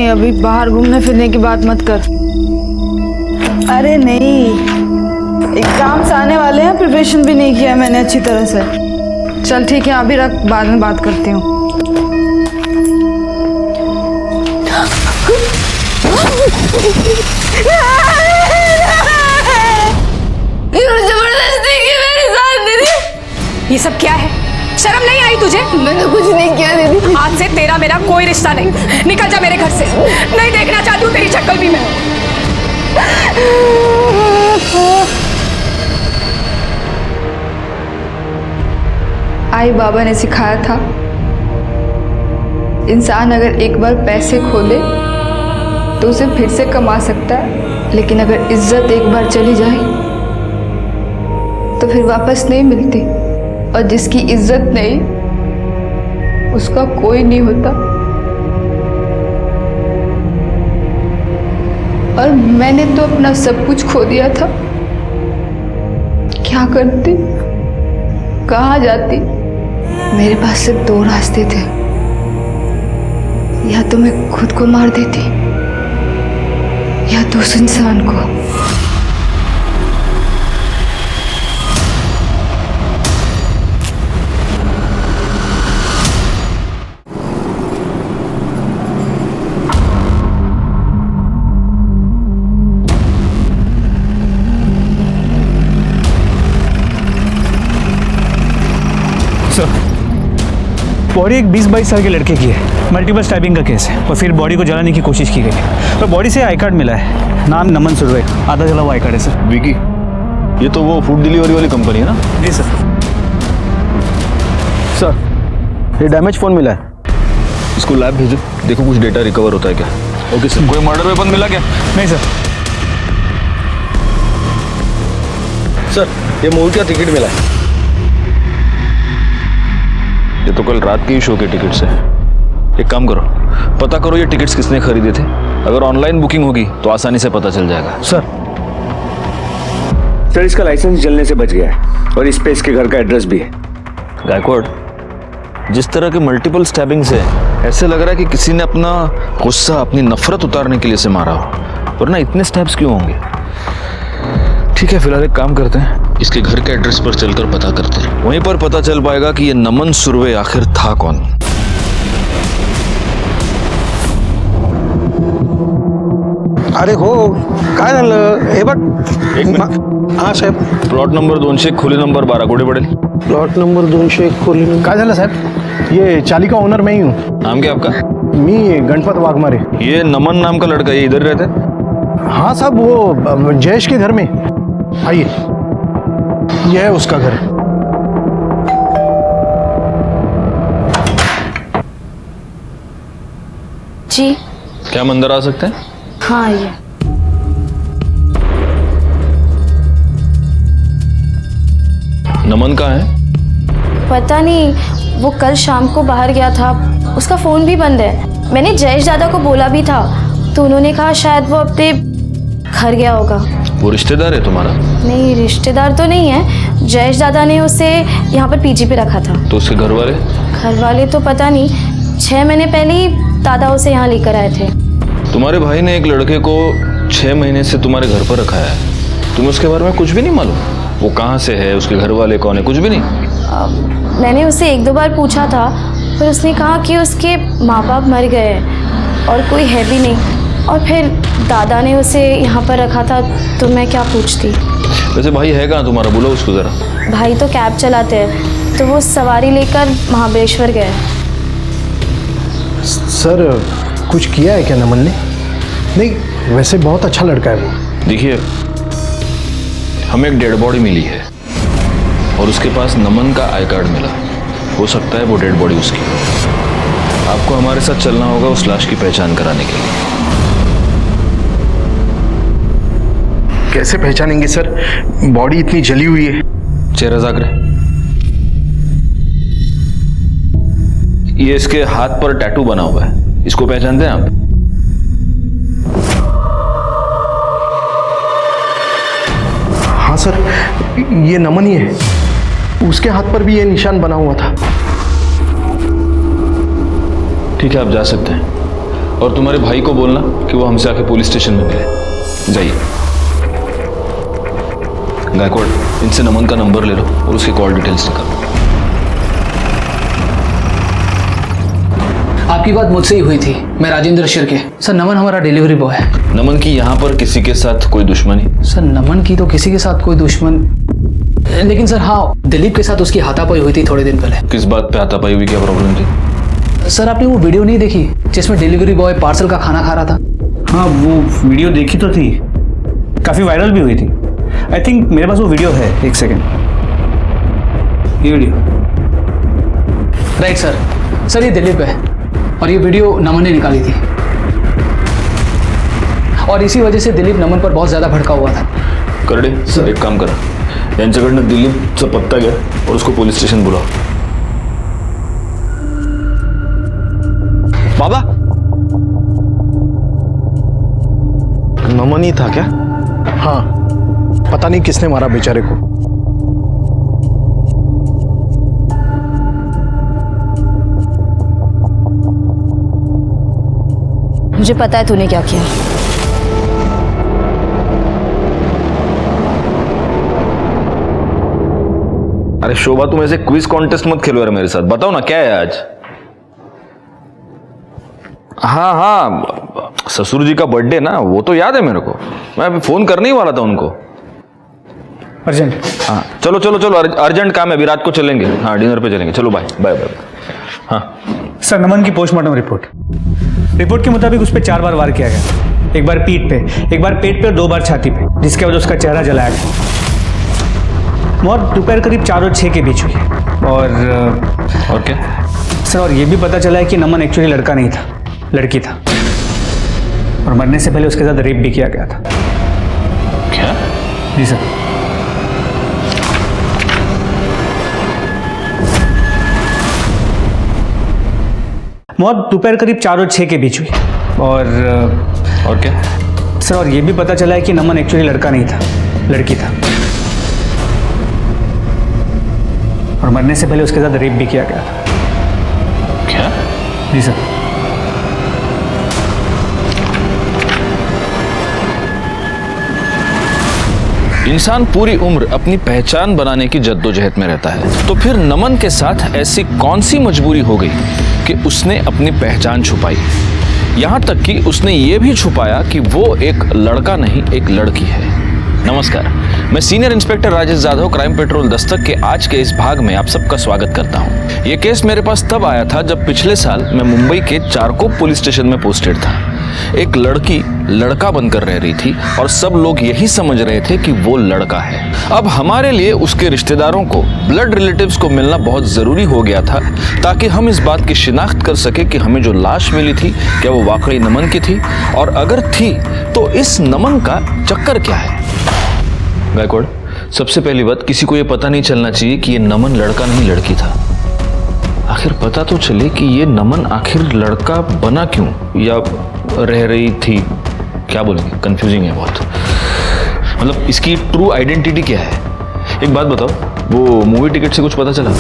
नहीं, अभी बाहर घूमने फिरने की बात मत कर। अरे नहीं, एग्जाम्स आने वाले हैं, प्रिपरेशन भी नहीं किया मैंने अच्छी तरह से। चल ठीक है, अभी रख, बाद में बात करती हूँ। जबरदस्ती की मेरे साथ दीदी। ये सब क्या है? शर्म नहीं आई तुझे? मैंने कुछ नहीं किया दीदी। आज से तेरा मेरा कोई रिश्ता नहीं। निकल जा मेरे घर से। नहीं देखना चाहती हूँ तेरी शक्ल भी मैं। आई बाबा ने सिखाया था, इंसान अगर एक बार पैसे खो ले तो उसे फिर से कमा सकता है, लेकिन अगर इज्जत एक बार चली जाए तो फिर वापस नहीं मिलती। और जिसकी इज्जत नहीं, उसका कोई नहीं होता। और मैंने तो अपना सब कुछ खो दिया था। क्या करती, कहाँ जाती? मेरे पास सिर्फ दो रास्ते थे, या तो मैं खुद को मार देती या तो उस इंसान को। बॉडी एक 20-22 साल के लड़के की है। मल्टीपल स्टैबिंग का केस है और फिर बॉडी को जलाने की कोशिश की गई है। पर बॉडी से आई कार्ड मिला है, नाम नमन सुरवे, आधा जला हुआ आई कार्ड है सर। विकी, ये तो वो फूड डिलीवरी वाली कंपनी है ना? जी सर। सर, ये डैमेज फोन मिला है, इसको लैब भेजो, देखो कुछ डेटा रिकवर होता है क्या। Okay sir. कोई मर्डर वेपन मिला क्या? नहीं सर। सर, ये मूवी का टिकट मिला है। ये तो कल रात के ही शो के टिकट्स है। एक काम करो, पता करो ये टिकट्स किसने खरीदे थे। अगर ऑनलाइन बुकिंग होगी तो आसानी से पता चल जाएगा। सर इसका लाइसेंस जलने से बच गया है और इस पे इसके घर का एड्रेस भी है। गायकवाड़, जिस तरह के मल्टीपल स्टैबिंग्स है, ऐसे लग रहा है कि किसी ने अपना गुस्सा, अपनी नफरत उतारने के लिए से मारा हो, वरना इतने स्टैब्स क्यों होंगे। ठीक है, फिलहाल एक काम करते हैं, इसके घर के एड्रेस पर चलकर पता करते हैं। वहीं पर पता चल पाएगा कि ये नमन सुरवे आखिर था कौन। अरे हो, काय झालं हे बघ। एक मिनिट। हाँ साहेब। प्लॉट नंबर 200 खोली नंबर 12 कुठे पडेल? प्लॉट नंबर 201 खोली। काय झालं साहेब? ये चाली का ओनर मैं ही हूँ। नाम क्या आपका? मी गणपत वाघमारे। ये नमन नाम का लड़का ये इधर रहता है? हाँ साहब, वो जयेश के घर में। आइए, यह है उसका घर। जी क्या हम अंदर आ सकते हैं? हाँ आइए। नमन कहाँ है? पता नहीं, वो कल शाम को बाहर गया था, उसका फोन भी बंद है। मैंने जयेश दादा को बोला भी था तो उन्होंने कहा शायद वो अपने घर गया होगा। वो रिश्तेदार है तुम्हारा? नहीं, रिश्तेदार तो नहीं है। जयेश दादा ने उसे यहाँ पर पीजी पे रखा था। तो उसके घर वाले? घर वाले तो पता नहीं, 6 महीने पहले ही दादा उसे यहाँ लेकर आए थे। तुम्हारे भाई ने एक लड़के को 6 महीने से तुम्हारे घर पर रखा है, तुम्हें उसके बारे में कुछ भी नहीं मालूम? वो कहाँ से है, उसके घर वाले कौन है, कुछ भी नहीं? मैंने उससे 1-2 बार पूछा था, पर उसने कहा कि उसके माँ बाप मर गए हैं और कोई है भी नहीं। और फिर दादा ने उसे यहाँ पर रखा था, तो मैं क्या पूछती। वैसे भाई है कहाँ तुम्हारा, बोलो उसको ज़रा। भाई तो कैब चलाते हैं, तो वो सवारी लेकर महाबलेश्वर गए। सर, कुछ किया है क्या नमन ने? नहीं, वैसे बहुत अच्छा लड़का है वो। देखिए, हमें एक डेड बॉडी मिली है और उसके पास नमन का आई कार्ड मिला। हो सकता है वो डेड बॉडी उसकी हो। आपको हमारे साथ चलना होगा उस लाश की पहचान कराने के लिए। कैसे पहचानेंगे सर? बॉडी इतनी जली हुई है। चेहरा जाकर, ये इसके हाथ पर टैटू बना हुआ है, इसको पहचानते हैं आप? हाँ सर, ये नमन ही है। उसके हाथ पर भी ये निशान बना हुआ था। ठीक है, आप जा सकते हैं। और तुम्हारे भाई को बोलना कि वो हमसे आके पुलिस स्टेशन में मिले। जाइए। गायकवाड़, इनसे नमन का नंबर ले लो और उसकी कॉल डिटेल्स निकालो। आपकी बात मुझसे ही हुई थी। मैं राजेंद्र शिर्के। सर, नमन हमारा डिलीवरी बॉय है। नमन की यहाँ पर किसी के साथ कोई दुश्मनी? सर, नमन की तो किसी के साथ कोई दुश्मन, लेकिन सर हाँ, दिलीप के साथ उसकी हाथापाई हुई थी थोड़े दिन पहले। किस बात पे हाथापाई हुई, क्या प्रॉब्लम थी? सर, आपने वो वीडियो नहीं देखी जिसमें डिलीवरी बॉय पार्सल का खाना खा रहा था? हाँ, वो वीडियो देखी तो थी, काफ़ी वायरल भी हुई थी। आई थिंक मेरे पास वो वीडियो है। एक सेकेंड, ये वीडियो। Right sir. सर, ये दिलीप है और ये वीडियो नमन ने निकाली थी और इसी वजह से दिलीप नमन पर बहुत ज़्यादा भड़का हुआ था। करडे सर, एक काम करा, यांच्याकडनं दिलीपचा पत्ता घ्या और उसको पुलिस स्टेशन बुलाओ। बाबा, नमन ही था क्या? हाँ, पता नहीं किसने मारा बेचारे को। मुझे पता है तूने क्या किया। अरे शोभा, तुम ऐसे क्विज कॉन्टेस्ट मत खेलो यार मेरे साथ। बताओ ना क्या है आज? हाँ हाँ, ससुर जी का बर्थडे ना, वो तो याद है मेरे को। मैं अभी फोन करने ही वाला था उनको। अर्जेंट। हाँ चलो चलो चलो, अर्जेंट काम है, अभी रात को चलेंगे। हाँ, डिनर पे चलेंगे। चलो बाय बाय बाय। हाँ सर, नमन की पोस्टमार्टम रिपोर्ट के मुताबिक उस पर 4 बार वार किया गया। एक बार पीठ पे, एक बार पेट पे और 2 बार छाती पे, जिसके वजह उसका चेहरा जलाया गया। मौत दोपहर करीब 4 और 6 के बीच हुई है। और क्या सर, और ये भी पता चला है कि नमन एक्चुअली लड़का नहीं था, लड़की था, और मरने से पहले उसके साथ रेप भी किया गया था। क्या? जी सर। मौत दोपहर करीब 4 और 6 के बीच हुई। और क्या सर, और ये भी पता चला है कि नमन एक्चुअली लड़का नहीं था, लड़की था, और मरने से पहले उसके साथ रेप भी किया गया था। क्या? जी सर। इंसान पूरी उम्र अपनी पहचान बनाने की जद्दोजहद में रहता है, तो फिर नमन के साथ ऐसी कौन सी मजबूरी हो गई कि उसने अपनी पहचान छुपाई? यहां तक कि उसने ये भी छुपाया कि वो एक लड़का नहीं, एक लड़की है। नमस्कार, मैं senior inspector Rajesh Jadhav, crime petrol Dastak के आज के इस भाग में आप सबका स्वागत करता हूं। ये केस मेरे पास तब आया था जब पिछले साल मैं मुंबई के चारकोप पुलिस स्टेशन में पोस्टेड था। एक लड़की लड़का बनकर रह रही थी और सब लोग यही समझ रहे थे कि वो लड़का है। अब हमारे लिए उसके रिश्तेदारों को, ब्लड रिलेटिव्स को मिलना बहुत जरूरी हो गया था, ताकि हम इस बात की शिनाख्त कर सके कि हमें जो लाश मिली थी क्या वो वाकई नमन की थी, और अगर थी तो इस नमन का चक्कर क्या है। गायकवाड़, सबसे पहली बात, किसी को ये पता नहीं चलना चाहिए कि ये नमन लड़का नहीं लड़की था। आखिर पता तो चले कि ये नमन आखिर लड़का बना क्यों, या रह रही थी, क्या बोलेंगे, कंफ्यूजिंग है बहुत। मतलब इसकी ट्रू आइडेंटिटी क्या है? एक बात बताओ, वो मूवी टिकट से कुछ पता चला?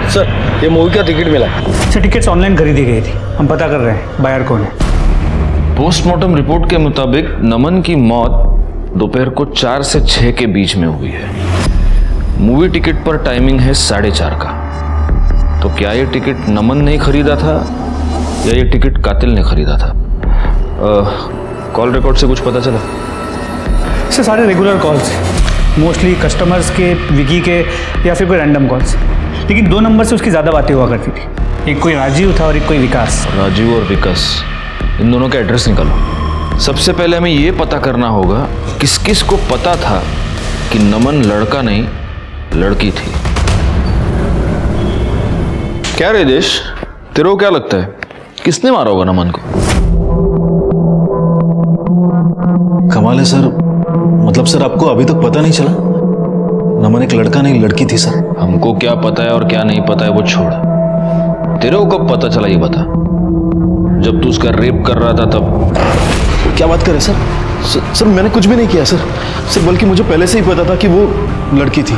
सर, ये मूवी का टिकट मिला। सर, टिकट्स ऑनलाइन खरीदी गई थी, हम पता कर रहे हैं बायर कौन है। पोस्टमार्टम रिपोर्ट के मुताबिक नमन की मौत दोपहर को 4 से 6 के बीच में हुई है। मूवी टिकट पर टाइमिंग है 4:30 का। तो क्या ये टिकट नमन ने खरीदा था या ये टिकट कातिल ने खरीदा था? कॉल रिकॉर्ड से कुछ पता चला? सर, सारे रेगुलर कॉल्स, मोस्टली कस्टमर्स के, विकी के, या फिर कोई रैंडम कॉल्स। लेकिन 2 नंबर से उसकी ज़्यादा बातें हुआ करती थी। एक कोई राजीव था और एक कोई विकास। राजीव और विकास, इन दोनों का एड्रेस निकालो। सबसे पहले हमें ये पता करना होगा किस किस को पता था कि नमन लड़का नहीं लड़की थी। क्या रे देश, तेरे को क्या लगता है किसने मारा होगा नमन को? कमाल है सर, मतलब सर आपको अभी तक पता नहीं चला? नमन एक लड़का नहीं लड़की थी सर। हमको क्या पता है और क्या नहीं पता है वो छोड़, तेरे को कब पता चला ये बता। जब तू उसका रेप कर रहा था तब? क्या बात कर रहे सर, मैंने कुछ भी नहीं किया सर, बल्कि मुझे पहले से ही पता था कि वो लड़की थी।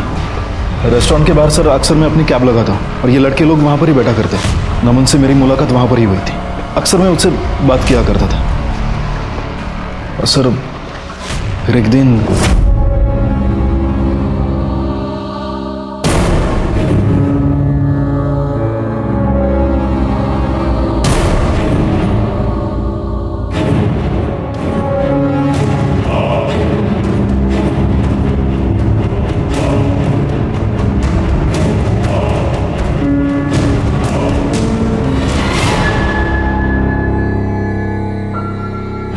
रेस्टोरेंट के बाहर सर अक्सर मैं अपनी कैब लगाता हूँ और ये लड़के लोग वहाँ पर ही बैठा करते हैं। नमन से मेरी मुलाकात वहाँ पर ही हुई थी। अक्सर मैं उससे बात किया करता था। और सर फिर एक दिन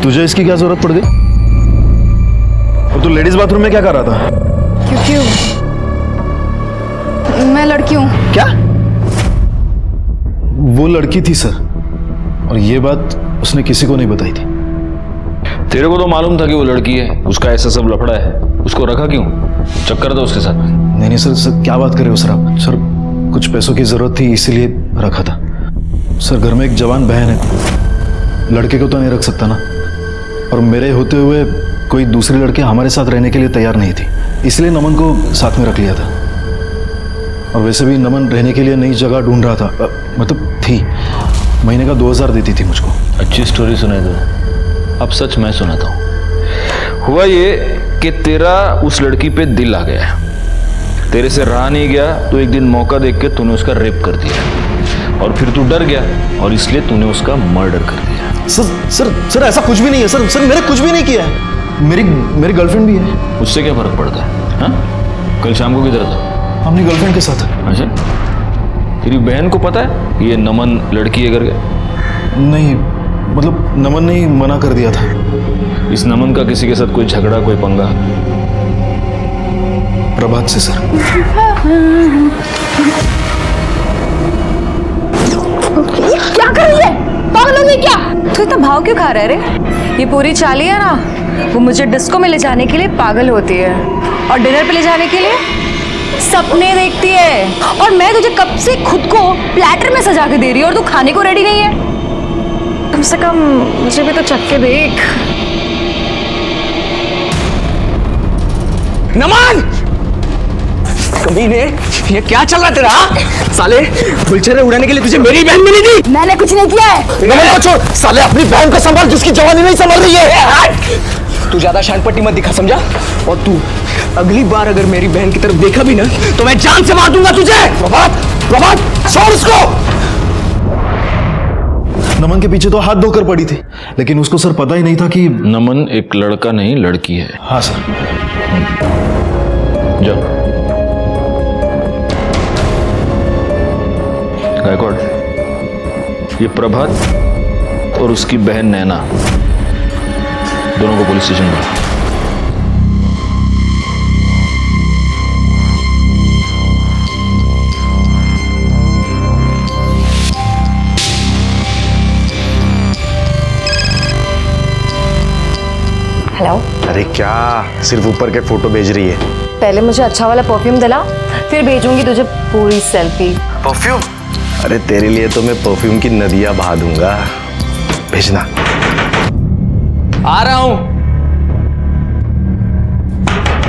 तुझे इसकी क्या जरूरत पड़ गई? और तू लेडीज बाथरूम में क्या कर रहा था? क्योंकि मैं लड़की हूँ। क्या? वो लड़की थी सर, और ये बात उसने किसी को नहीं बताई थी। तेरे को तो मालूम था कि वो लड़की है, उसका ऐसा सब लफड़ा है, उसको रखा क्यों? चक्कर था उसके साथ? नहीं सर, क्या बात कर रहे हो सर आप? सर कुछ पैसों की जरूरत थी इसीलिए रखा था। सर घर में एक जवान बहन है, लड़के को तो नहीं रख सकता ना, और मेरे होते हुए कोई दूसरी लड़की हमारे साथ रहने के लिए तैयार नहीं थी, इसलिए नमन को साथ में रख लिया था। और वैसे भी नमन रहने के लिए नई जगह ढूंढ रहा था, मतलब थी, महीने का 2000 देती थी मुझको। अच्छी स्टोरी सुनाई दो, अब सच मैं सुनाता हूँ। हुआ ये कि तेरा उस लड़की पे दिल आ गया, तेरे से रहा नहीं गया, तो एक दिन मौका देख के तूने उसका रेप कर दिया, और फिर तू डर गया और इसलिए तूने उसका मर्डर कर दिया। सर ऐसा कुछ भी नहीं है सर, मैंने कुछ भी नहीं किया है। मेरी गर्लफ्रेंड भी है। उससे क्या फर्क पड़ता है? हाँ, कल शाम को किधर था? अपनी गर्लफ्रेंड के साथ। अच्छा, तेरी बहन को पता है ये नमन लड़की है करके? नहीं, मतलब नमन ने ही मना कर दिया था। इस नमन का किसी के साथ कोई झगड़ा, कोई पंगा? प्रभात से सर। क्या कर रही है? पागल हो गई क्या? तू इतना भाव क्यों खा रहा है रे? ये पूरी चाली है ना, वो मुझे डिस्को में ले जाने के लिए पागल होती है, और डिनर पे ले जाने के लिए सपने देखती है। और मैं तुझे कब से खुद को प्लेटर में सजा के दे रही हूँ और तू खाने को रेडी नहीं है। कम से कम मुझे भी तो चख के देख। नमन! कमीने, ये क्या चल रहा तेरा? साले, गुलछरे उड़ाने के लिए तुझे मेरी बहन मिली थी। मैंने कुछ नहीं किया है। नमन को छोड़, साले अपनी बहन को संभाल, जिसकी जवानी नहीं संभल रही है। तू ज्यादा शानपट्टी मत दिखा, समझा? और तू अगली बार अगर मेरी बहन की तरफ देखा भी ना, तो मैं जान से मार दूंगा तुझे। प्रभात, छोड़ उसको। नमन के पीछे तो हाथ धोकर पड़ी थी, लेकिन उसको सर पता ही नहीं था कि नमन एक लड़का नहीं लड़की है। हाँ सर। जाओ। गायकवाड़, ये प्रभात और उसकी बहन नैना, दोनों को पुलिस स्टेशन बुलाओ। हेलो। अरे क्या सिर्फ ऊपर के फोटो भेज रही है? पहले मुझे अच्छा वाला परफ्यूम दिला, फिर भेजूंगी तुझे पूरी सेल्फी। परफ्यूम? अरे तेरे लिए तो मैं परफ्यूम की नदियां बहा दूंगा, भेजना। आ रहा हूं।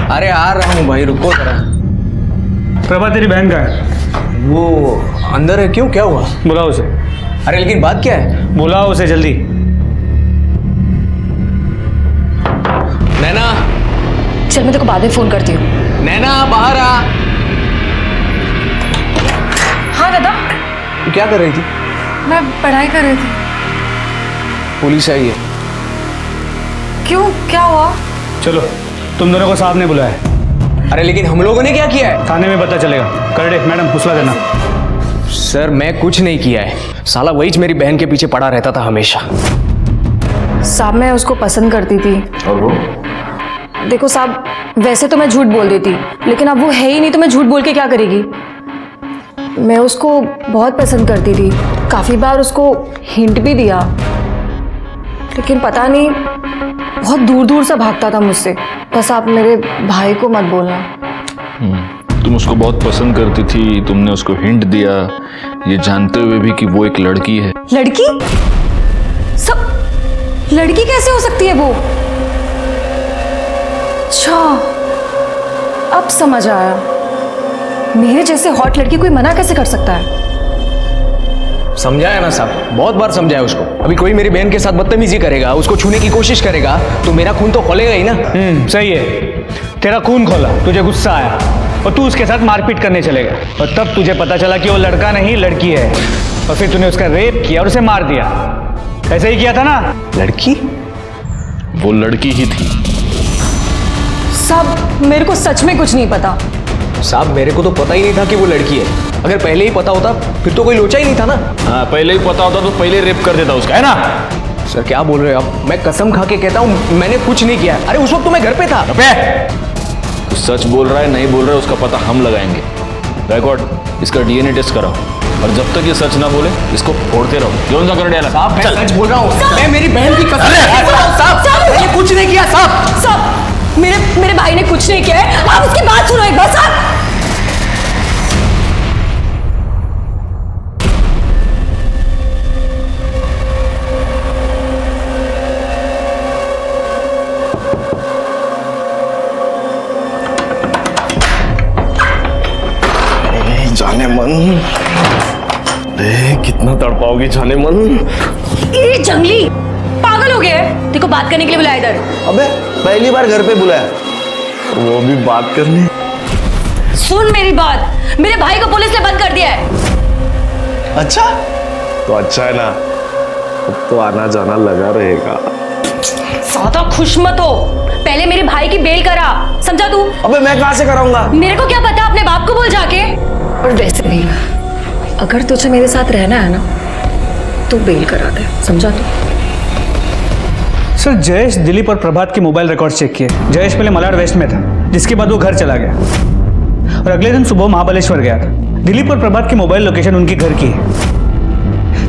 अरे आ रहा हूं भाई, रुको जरा। प्रभा तेरी बहन का है? वो अंदर है। क्यों, क्या हुआ? बुलाओ उसे। अरे लेकिन बात क्या है? बुलाओ उसे जल्दी। नैना, चल मैं तेरे को बाद में फोन करती हूँ। नैना बाहर आ। हाँ दादा। तू क्या कर रही थी? मैं पढ़ाई कर रही थी। पुलिस आई है। क्यों, क्या हुआ? चलो, तुम दोनों को साहब ने बुलाया है। अरे लेकिन हम लोगों ने क्या किया है? थाने में पता चलेगा। कर दे मैडम, फुसला देना। सर मैं कुछ नहीं किया है, साला वही मेरी बहन के पीछे पड़ा रहता था हमेशा। साहब मैं उसको पसंद करती थी। और वो? देखो साहब, वैसे तो मैं झूठ बोल देती, लेकिन अब वो है ही नहीं तो मैं झूठ बोल के क्या करेगी। मैं उसको बहुत पसंद करती थी, काफ़ी बार उसको हिंट भी दिया, लेकिन पता नहीं बहुत दूर दूर से भागता था मुझसे। बस आप मेरे भाई को मत बोलना। तुम उसको बहुत पसंद करती थी, तुमने उसको हिंट दिया, ये जानते हुए भी कि वो एक लड़की है। लड़की? सब लड़की कैसे हो सकती है वो? अच्छा, अब समझ आया। मेरे जैसे हॉट लड़की कोई मना कैसे कर सकता है? समझाया ना साहब, बहुत बार समझाया उसको। अभी कोई मेरी बहन के साथ बदतमीजी करेगा, उसको छूने की कोशिश करेगा तो मेरा खून तो खोलेगा ही ना। सही है, तेरा खून खोला, तुझे गुस्सा आया और तू उसके साथ मारपीट करने चले गया और तब तुझे पता चला कि वो लड़का नहीं लड़की है और फिर तूने उसका रेप किया और उसे मार दिया। ऐसे ही किया था ना? लड़की? वो लड़की ही थी। साहब मेरे को सच में कुछ नहीं पता। साहब मेरे को तो पता ही नहीं था कि वो लड़की है। अगर पहले ही पता होता फिर तो कोई लोचा ही नहीं था ना। हाँ, पहले ही पता होता तो पहले रेप कर देता उसका, है ना? सर क्या बोल रहे हो आप? मैं कसम खा के कहता हूँ मैंने कुछ नहीं किया। अरे उस वक्त तो मैं घर पे था। तो सच बोल रहा है नहीं बोल रहा है उसका पता हम लगाएंगे। बैकवर्ड इसका डीएनए टेस्ट कराओ और जब तक ये सच ना बोले इसको फोड़ते रहो। कौन सा कर दिया? साहब मैं सच बोल रहा हूँ, मैं मेरी बहन की कसम। साहब मैंने कुछ नहीं किया। साहब मेरे भाई ने कुछ नहीं किया है, आप उसकी बात सुनो एक बार। साहब जाने मन, कितना तड़पाओगी जाने मन। ये जंगली पागल हो गया है, देखो बात करने के लिए बुलाया इधर। अबे पहली बार घर पे बुलाया, वो भी बात करने। सुन मेरी बात, मेरे भाई को पुलिस ने बंद कर दिया है। अच्छा तो अच्छा है ना, अब तो आना जाना लगा रहेगा। ज्यादा खुश मत हो, पहले मेरे भाई की बेल करा, समझा तू? अबे मैं कहां से कराऊंगा? मेरे को क्या पता, अपने बाप को बोल जाके। और वैसे भी अगर तुझे मेरे साथ रहना है ना तो बेल करा दे, समझा तू? सर जयेश दिलीप और प्रभात के मोबाइल रिकॉर्ड चेक किए। जयेश पहले मलाड वेस्ट में था, जिसके बाद वो घर चला गया और अगले दिन सुबह महाबलेश्वर गया था। दिलीप और प्रभात की मोबाइल लोकेशन उनके घर की है।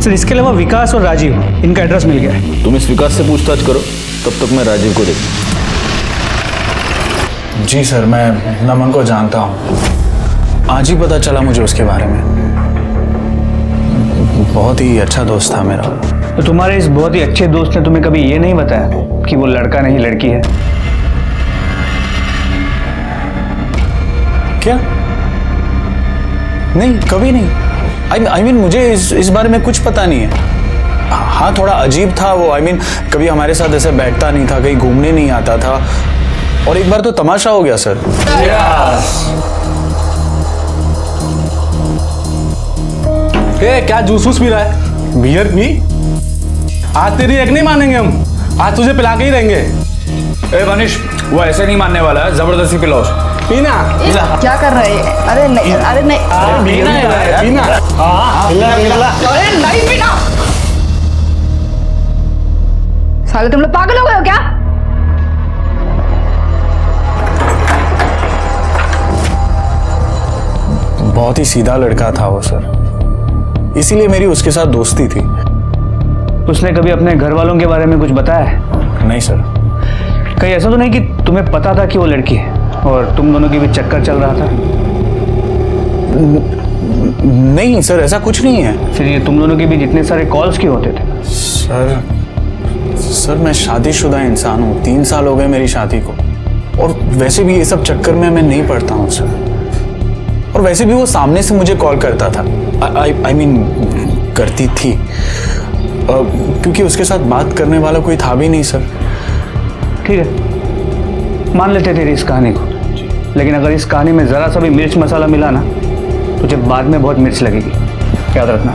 सर इसके अलावा विकास और राजीव, इनका एड्रेस मिल गया है। तुम इस विकास से पूछताछ करो, तब तक मैं राजीव को देखूं। जी सर, मैं नमन को जानता हूँ, आज ही पता चला मुझे उसके बारे में। बहुत ही अच्छा दोस्त था मेरा। तो तुम्हारे इस बहुत ही अच्छे दोस्त ने तुम्हें कभी ये नहीं बताया कि वो लड़का नहीं लड़की है? क्या? नहीं, कभी नहीं। I mean, मुझे इस बारे में कुछ पता नहीं है। हाँ थोड़ा अजीब था वो। I mean, कभी हमारे साथ ऐसे बैठता नहीं था, कहीं घूमने नहीं आता था और एक बार तो तमाशा हो गया सर। क्या जूस वूस पी रहा है? बियर पी। आज तेरी एक नहीं मानेंगे हम, आज तुझे पिला के ही रहेंगे। ए मनीष, वो ऐसे नहीं मानने वाला है, जबरदस्ती पिलाओ। पीना। क्या कर रहे हैं? अरे नहीं, अरे नहीं, पीना है, पीना। अरे नहीं पीना। साले तुम लोग पागल हो गए हो क्या? बहुत ही सीधा लड़का था वो सर, इसीलिए मेरी उसके साथ दोस्ती थी। उसने कभी अपने घर वालों के बारे में कुछ बताया है? नहीं सर। कहीं ऐसा तो नहीं कि तुम्हें पता था कि वो लड़की है और तुम दोनों के बीच चक्कर चल रहा था? नहीं सर, ऐसा कुछ नहीं है। फिर ये तुम दोनों के बीच इतने सारे कॉल्स क्यों होते थे? सर मैं शादीशुदा इंसान हूँ, 3 साल हो गए मेरी शादी को, और वैसे भी ये सब चक्कर में मैं नहीं पड़ता हूँ सर। और वैसे भी वो सामने से मुझे कॉल करता था, I mean करती थी, क्योंकि उसके साथ बात करने वाला कोई था भी नहीं सर। ठीक है, मान लेते तेरी इस कहानी को, लेकिन अगर इस कहानी में जरा सा भी मिर्च मसाला मिला ना, तुझे बाद में बहुत मिर्च लगेगी, याद रखना।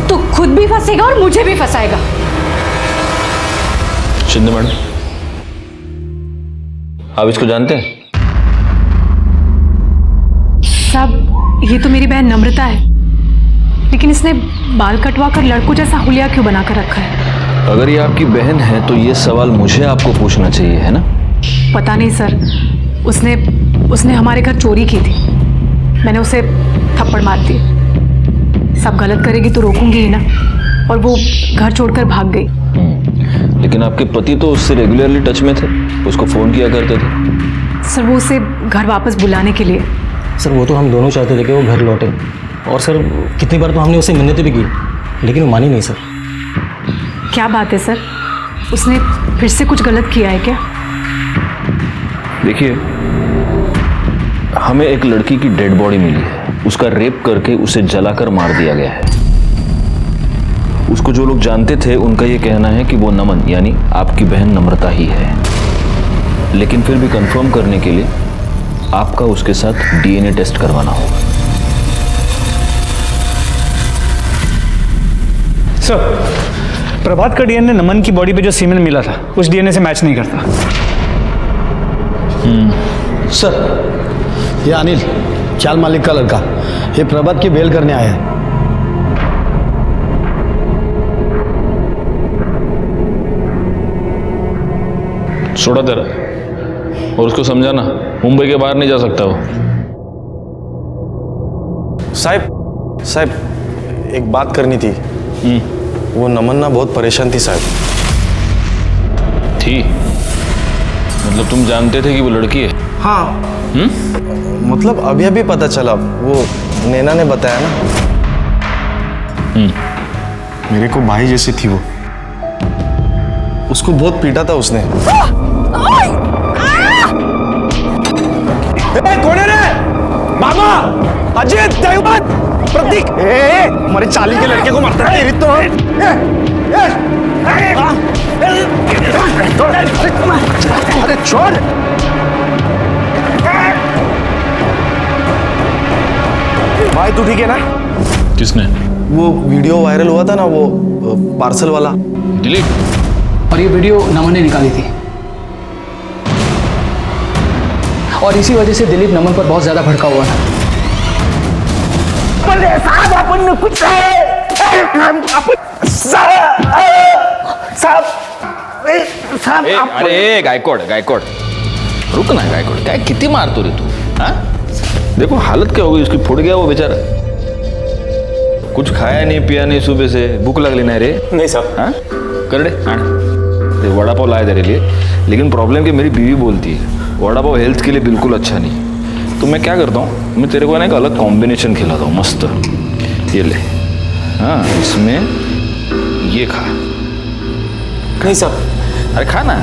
तू खुद भी फंसेगा और मुझे भी फंसाएगा। शिंदे मैडम, आप इसको जानते हैं? साहब ये तो मेरी बहन नम्रता है, लेकिन इसने बाल कटवा कर लड़कों जैसा हुलिया क्यों बना कर रखा है? अगर ये आपकी बहन है तो ये सवाल मुझे आपको पूछना चाहिए, है ना? पता नहीं सर, उसने हमारे घर चोरी की थी, मैंने उसे थप्पड़ मार दी। सब गलत करेगी तो रोकूंगी ही ना, और वो घर छोड़कर भाग गई। लेकिन आपके पति तो उससे रेगुलरली टच में थे, उसको फोन किया करते थे। सर वो उसे घर वापस बुलाने के लिए। सर वो तो हम दोनों चाहते थे कि वो घर लौटे, और सर कितनी बार तो हमने उसे मिन्नतें भी की, लेकिन वो मानी नहीं सर। क्या बात है सर, उसने फिर से कुछ गलत किया है क्या? देखिए, हमें एक लड़की की डेड बॉडी मिली है उसका रेप करके उसे जलाकर मार दिया गया है। उसको जो लोग जानते थे उनका ये कहना है कि वो नमन यानी आपकी बहन नम्रता ही है, लेकिन फिर भी कंफर्म करने के लिए आपका उसके साथ डीएनए टेस्ट करवाना होगा। सर, प्रभात का डीएनए नमन की बॉडी पे जो सीमेन मिला था उस डीएनए से मैच नहीं करता। सर, ये अनिल चाल मालिक का लड़का, ये प्रभात की बेल करने आया है। छोड़ा तेरा, और उसको समझाना मुंबई के बाहर नहीं जा सकता वो। साहब एक बात करनी थी। वो नमन ना बहुत परेशान थी साहब। थी? मतलब तुम जानते थे कि वो लड़की है? हाँ। मतलब अभी अभी पता चला, वो नैना ने बताया ना। मेरे को भाई जैसी थी वो। उसको बहुत पीटा था उसने। कौन है रे? मामा, अजीत, देवबंद, प्रतीक। हमारे चाली के लड़के को मारता है तो। अरे छोड़। भाई तू ठीक है ना? किसने? वो वीडियो वायरल हुआ था ना, वो पार्सल वाला। दिलीप। और ये वीडियो नमन ने निकाली थी, और इसी वजह से दिलीप नमन पर बहुत ज्यादा भड़का हुआ था। अरे गायकवाड, रुक ना गायकवाड, काय किती मारतो रे तू? हाँ, देखो हालत क्या हो गई उसकी, फुट गया वो बेचारा। कुछ खाया नहीं पिया नहीं सुबह से, भूख लगली नहीं रे? नहीं साहब। हाँ, कर दे वड़ा पाव लाया तेरे लिए, लेकिन प्रॉब्लम कि मेरी बीवी बोलती है वड़ा पाव हेल्थ के लिए बिल्कुल अच्छा नहीं। तो मैं क्या करता हूँ, मैं तेरे को ना एक अलग कॉम्बिनेशन खिलाता हूँ मस्त। ये ले, हाँ इसमें ये खा। नहीं साहब। अरे खा ना।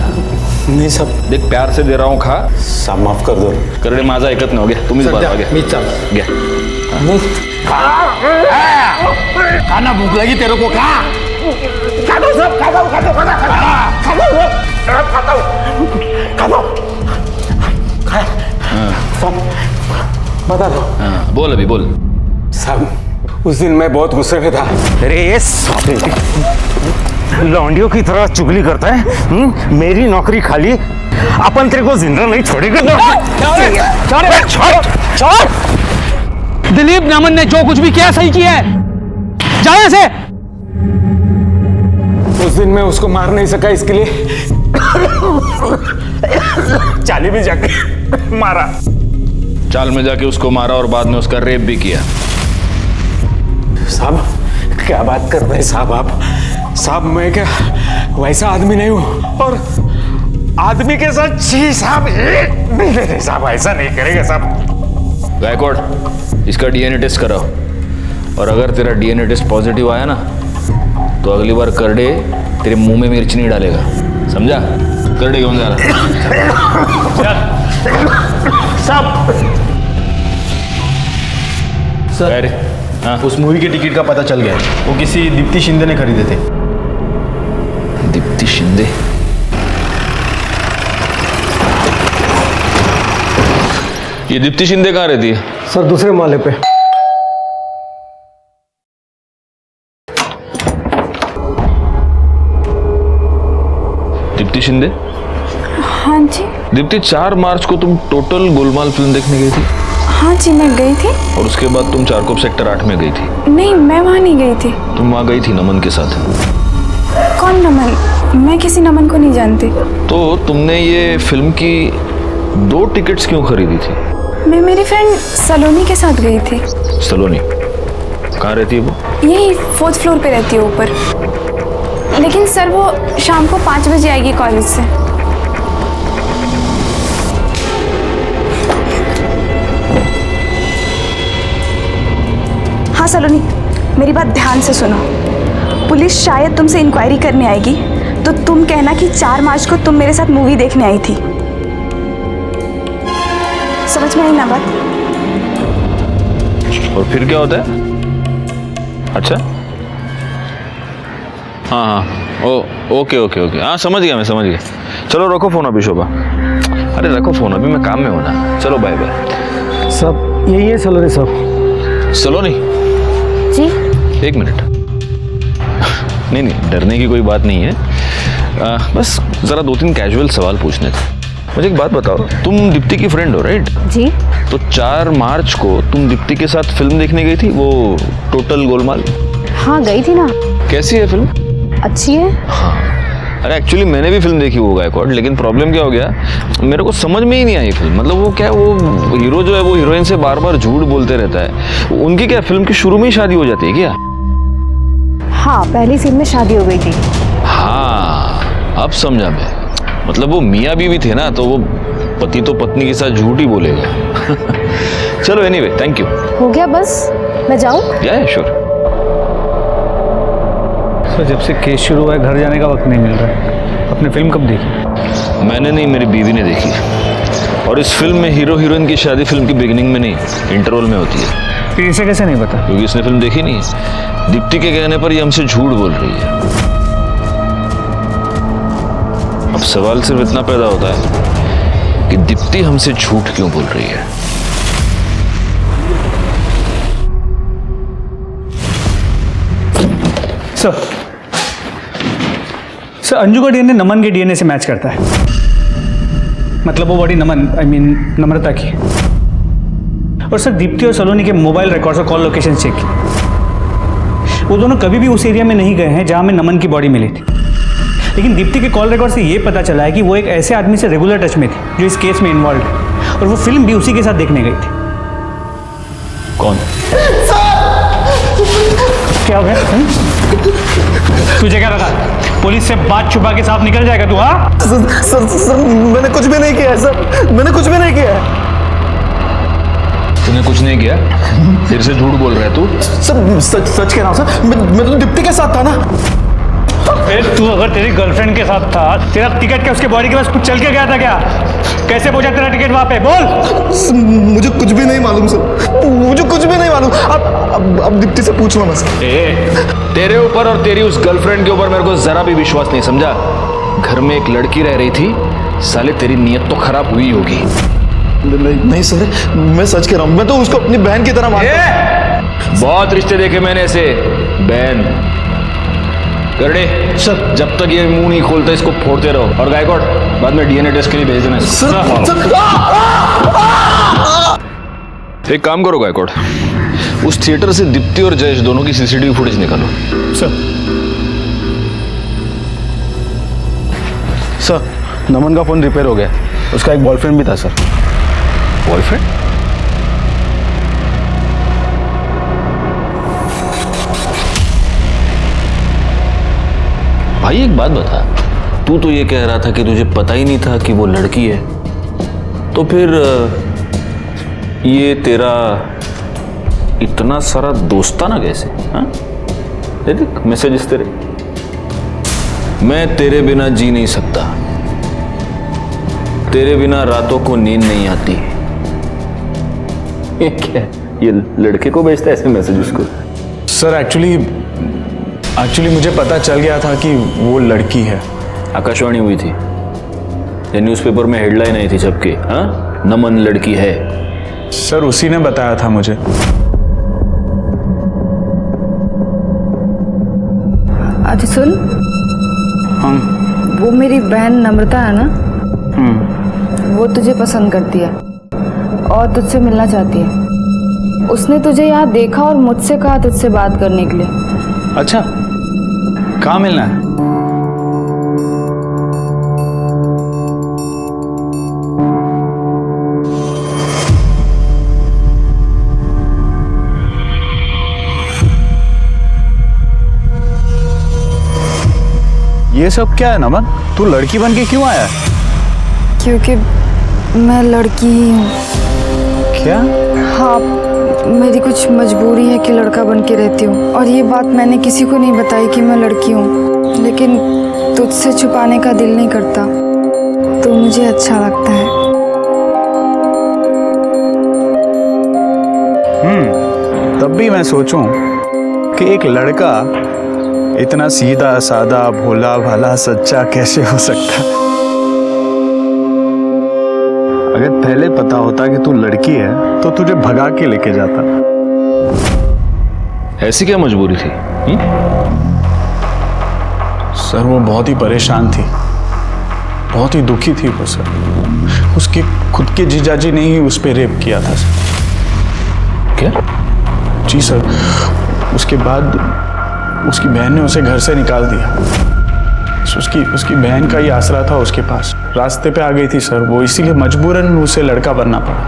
नहीं साहब। देख प्यार से दे रहा हूँ, खा। साहब माफ कर दो। कर दे, माझा ऐकत नाही हो गया, तुम्हीच बरं हो गया। मीच चाल घ्या। खाना भूख लगी तेरे को, खा। खा दो सब, खा दो, खा दो, खा दो, खा दो, खा दो, खा दो। साहब बता दो। हाँ बोल, अभी बोल। साहब उस दिन मैं बहुत गुस्से में था। अरे ये लौंडियों की तरह चुगली करता है। मेरी नौकरी खाली, अपन तेरे को जिंदा नहीं छोड़ेगा। छोड़। दिलीप नमन ने जो कुछ भी किया सही किया है, जाओ यहाँ से। उस दिन मैं उसको मार नहीं सका, इसके लिए चाली में जाके मारा। चाल में जाके उसको मारा और बाद में उसका रेप भी किया। साहब क्या बात कर रहे हैं साहब आप? साहब मैं क्या वैसा आदमी नहीं हूं, और आदमी के साथ छी साहब नहीं साहब, ऐसा नहीं करेगा साहब। गायकवाड, इसका डीएनए टेस्ट कराओ, और अगर तेरा डीएनए टेस्ट पॉजिटिव आया ना तो अगली बार करडे तेरे मुंह में मिर्च नहीं डालेगा, समझा? करडे घेऊन जा रहा। साहब सर, हाँ? उस मूवी के टिकट का पता चल गया, वो किसी दीप्ति शिंदे ने खरीदे थे। दीप्ति शिंदे? ये दीप्ति शिंदे कहाँ रहती है? सर दूसरे माले पे। दीप्ति शिंदे? हाँ जी। दीप्ति, 4 मार्च को तुम टोटल गोलमाल फिल्म देखने गई थी? हाँ जी मैं गई थी। और उसके बाद तुम चारकोप सेक्टर 8 में गई थी? नहीं मैं वहाँ नहीं गई थी। तुम वहाँ गई थी नमन के साथ? कौन नमन? मैं किसी नमन को नहीं जानती। तो तुमने ये फिल्म की 2 टिकट्स क्यों खरीदी थी? मैं मेरी फ्रेंड सलोनी के साथ गई थी। सलोनी कहाँ रहती है वो? यही 4th फ्लोर पे रहती है ऊपर। लेकिन सर वो शाम को 5 बजे आएगी कॉलेज से। हाँ सलोनी, मेरी बात ध्यान से सुनो। पुलिस शायद तुमसे इंक्वायरी करने आएगी, तो तुम कहना कि 4 मार्च को तुम मेरे साथ मूवी देखने आई थी। समझ में आई ना बात? और फिर क्या होता है? अच्छा, हाँ हाँ, ओके ओके ओके, हाँ समझ गया, मैं समझ गया। चलो रखो फोन अभी शोभा। अरे रखो फोन, अभी मैं काम में हूँ ना। चलो बाय बाय। सब यही है सलोनी साहब। सलोनी जी? एक मिनट। नहीं नहीं, डरने की कोई बात नहीं है। बस जरा 2-3 कैजुअल सवाल पूछने थे। मुझे एक बात बताओ, तुम दीप्ति की फ्रेंड हो राइट? जी। तो 4 मार्च को तुम दीप्ति के साथ फिल्म देखने गई थी, वो टोटल गोलमाल? हाँ गई थी ना। कैसी है फिल्म? अच्छी है। हाँ, अरे एक्चुअली मैंने भी फिल्म देखी वो गायकवाड़, लेकिन प्रॉब्लम क्या हो गया, मेरे को समझ में ही नहीं आई फिल्म। मतलब वो क्या, वो हीरो जो है वो हीरोइन से बार बार झूठ बोलते रहता है। उनकी क्या फिल्म की शुरू में ही शादी हो जाती है क्या? हाँ, पहली सीन में शादी हो गई थी। हाँ अब समझा मैं। मतलब वो मियाँ बीवी थे ना, तो वो पति तो पत्नी के साथ झूठ ही बोलेगा। चलो एनीवे, थैंक यू। हो गया बस, मैं जाऊँ? या श्योर। सर जब से केस शुरू हुआ है घर जाने का वक्त नहीं मिल रहा है। अपने फिल्म कब देखी? मैंने नहीं, मेरी बीवी ने देखी। और इस फिल्म में हीरो हीरोइन की शादी फिल्म की बिगिनिंग में नहीं, इंटरवल में होती है। फिर इसे कैसे नहीं पता? क्योंकि इसने फिल्म देखी नहीं है। दीप्ति के कहने पर ये हमसे झूठ बोल रही है। अब सवाल सिर्फ इतना पैदा होता है कि दीप्ति हमसे झूठ क्यों बोल रही है। सर अंजू का डीएनए नमन के डीएनए से मैच करता है। मतलब वो बॉडी नमन, आई मीन नम्रता की। और सर दीप्ति और सलोनी के मोबाइल रिकॉर्ड्स और कॉल लोकेशन चेक की, वो दोनों कभी भी उस एरिया में नहीं गए हैं जहां में नमन की बॉडी मिली थी। लेकिन दीप्ति के कॉल रिकॉर्ड से ये पता चला है कि वो एक ऐसे आदमी से रेगुलर टच में थी जो इस केस में इन्वॉल्व है, और वो फिल्म भी उसी के साथ देखने गई थी। कौन? क्या हो गया? तुझे क्या लगा पुलिस से बात छुपा के साफ निकल जाएगा तू? हाँ सर मैंने कुछ भी नहीं किया है सर, मैंने कुछ भी नहीं किया है। तूने कुछ नहीं किया? फिर से झूठ बोल रहा है तू? सर सच कह रहा हूँ सर, मैं तो दीप्ति के साथ था ना। तू अगर तेरी गर्लफ्रेंड के साथ था, तेरा टिकट क्या उसके बॉडी के पास कुछ चल के गया था क्या? कैसे पहुंचा तेरा टिकट वहां पे? बोल। मुझे कुछ भी नहीं मालूम सर, मुझे कुछ भी नहीं मालूम। अब दीप्ति से पूछ लो ना सर। तेरे ऊपर और तेरी उस गर्लफ्रेंड के ऊपर मेरे को जरा भी विश्वास नहीं, समझा? घर में एक लड़की रह रही थी, साले तेरी नीयत तो खराब हुई होगी। नहीं सर, मैं सच कह रहा हूँ, मैं तो उसको अपनी बहन की तरह मानता हूं। बहुत रिश्ते देखे मैंने ऐसे। बहन करने सर, जब तक ये मुंह नहीं खोलता इसको फोड़ते रहो। और गायकवाड़ बाद में डीएनए टेस्ट के लिए भेज देना इसको। एक काम करो गायकवाड़, उस थिएटर से दीप्ति और जयेश दोनों की सीसीटीवी फुटेज निकालो। सर नमन का फोन रिपेयर हो गया, उसका एक बॉयफ्रेंड भी था सर। बॉयफ्रेंड? भाई एक बात बता, तू तो ये कह रहा था कि तुझे पता ही नहीं था कि वो लड़की है, तो फिर ये तेरा इतना सारा दोस्ताना कैसे? हाँ देख मैसेजेस तेरे। मैं तेरे बिना जी नहीं सकता, तेरे बिना रातों को नींद नहीं आती। ये क्या, ये लड़के को भेजता है ऐसे मैसेज उसको? सर एक्चुअली मुझे पता चल गया था कि वो लड़की है। आकाशवाणी हुई थी, ये न्यूज़पेपर में हेडलाइन आई थी सबके, हाँ नमन लड़की है। सर उसी ने बताया था मुझे। आज सुन, वो मेरी बहन नम्रता है ना, वो तुझे पसंद करती है और तुझसे मिलना चाहती है। उसने तुझे यहाँ देखा और मुझसे कहा तुझसे बात करने के लिए। अच्छा, कहाँ मिलना है? ये सब क्या है नमन? तू लड़की बन के क्यों आया? क्योंकि मैं लड़की ही हूँ। क्या? हाँ, मेरी कुछ मजबूरी है कि लड़का बन के रहती हूँ, और ये बात मैंने किसी को नहीं बताई कि मैं लड़की हूँ, लेकिन तुझसे छुपाने का दिल नहीं करता, तो मुझे अच्छा लगता है। जब भी मैं सोचूं कि एक लड़का इतना सीधा सादा भोला भाला सच्चा कैसे हो सकता है। अगर पहले पता होता कि तू लड़की है तो तुझे भगा के लेके जाता। ऐसी क्या मजबूरी थी? सर वो बहुत ही परेशान थी, बहुत ही दुखी थी वो सर। उसके खुद के जीजाजी ने ही उस पर रेप किया था सर। क्या? जी सर। उसके बाद उसकी बहन ने उसे घर से निकाल दिया। उसकी बहन का ही आसरा था उसके पास। रास्ते पे आ गई थी सर वो, इसीलिए मजबूरन उसे लड़का बनना पड़ा।